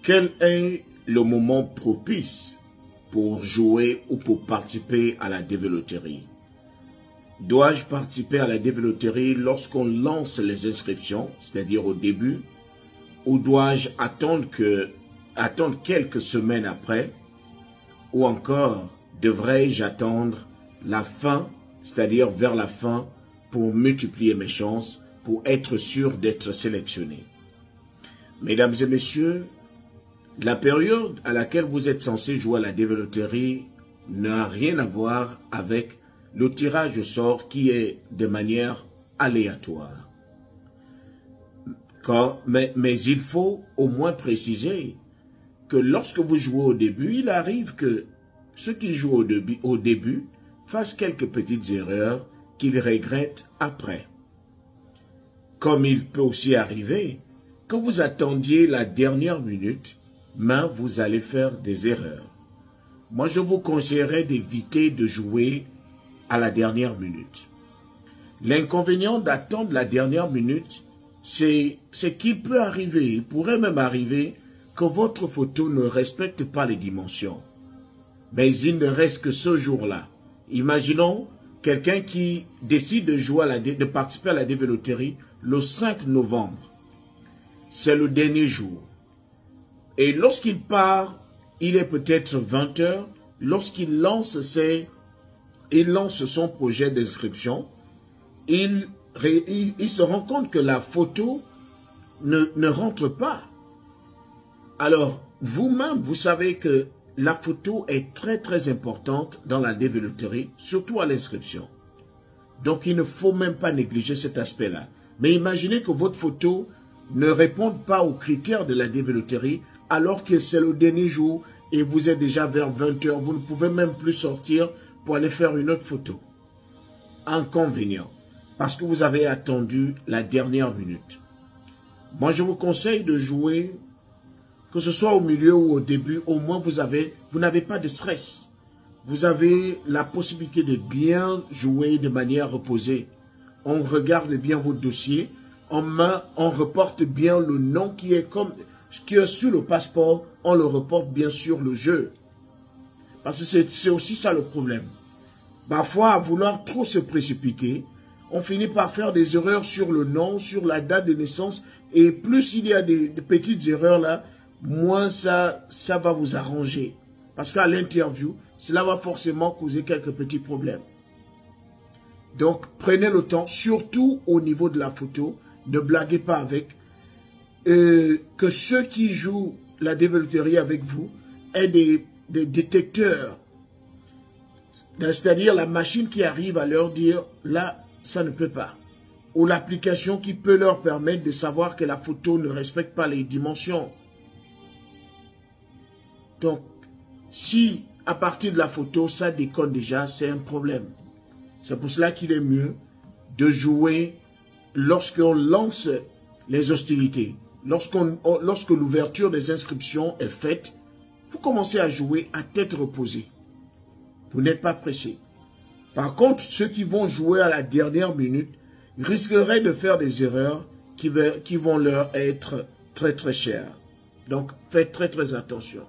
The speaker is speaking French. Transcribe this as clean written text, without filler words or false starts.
Quel est le moment propice pour jouer ou pour participer à la dévéloterie? Dois-je participer à la dévéloterie lorsqu'on lance les inscriptions, c'est-à-dire au début, ou dois-je attendre quelques semaines après, ou encore devrais-je attendre la fin, c'est-à-dire vers la fin, pour multiplier mes chances, pour être sûr d'être sélectionné? Mesdames et messieurs, la période à laquelle vous êtes censé jouer à la dévéloterie n'a rien à voir avec le tirage au sort qui est de manière aléatoire. Mais il faut au moins préciser que lorsque vous jouez au début, il arrive que ceux qui jouent au début fassent quelques petites erreurs qu'ils regrettent après. Comme il peut aussi arriver que vous attendiez la dernière minute, mais vous allez faire des erreurs. Moi, je vous conseillerais d'éviter de jouer à la dernière minute. L'inconvénient d'attendre la dernière minute, c'est qu'il peut arriver, il pourrait même arriver que votre photo ne respecte pas les dimensions. Mais il ne reste que ce jour-là. Imaginons quelqu'un qui décide de participer à la dévéloterie le 5 novembre. C'est le dernier jour. Et lorsqu'il part, il est peut-être 20 h. Lorsqu'il lance son projet d'inscription, il se rend compte que la photo ne rentre pas. Alors, vous-même, vous savez que la photo est très très importante dans la dévéloterie, surtout à l'inscription. Donc, il ne faut même pas négliger cet aspect-là. Mais imaginez que votre photo ne réponde pas aux critères de la dévéloterie alors que c'est le dernier jour et vous êtes déjà vers 20 h. Vous ne pouvez même plus sortir pour aller faire une autre photo. Inconvénient, parce que vous avez attendu la dernière minute. Moi, je vous conseille de jouer, que ce soit au milieu ou au début, au moins vous n'avez pas de stress. Vous avez la possibilité de bien jouer de manière reposée. On regarde bien votre dossier, on reporte bien le nom qui est sur le passeport, on le reporte bien sur le jeu. Parce que c'est aussi ça le problème. Parfois, à vouloir trop se précipiter, on finit par faire des erreurs sur le nom, sur la date de naissance. Et plus il y a des petites erreurs là, moins ça va vous arranger. Parce qu'à l'interview, cela va forcément causer quelques petits problèmes. Donc, prenez le temps, surtout au niveau de la photo, ne blaguez pas avec. Que ceux qui jouent la dévéloterie avec vous aient des détecteurs. C'est-à-dire la machine qui arrive à leur dire, là, ça ne peut pas. Ou l'application qui peut leur permettre de savoir que la photo ne respecte pas les dimensions. Donc, si à partir de la photo, ça déconne déjà, c'est un problème. C'est pour cela qu'il est mieux de jouer lorsqu'on lance les hostilités. Lorsque l'ouverture des inscriptions est faite, vous commencez à jouer à tête reposée. Vous n'êtes pas pressé. Par contre, ceux qui vont jouer à la dernière minute risqueraient de faire des erreurs qui vont leur être très très chères. Donc, faites très très attention.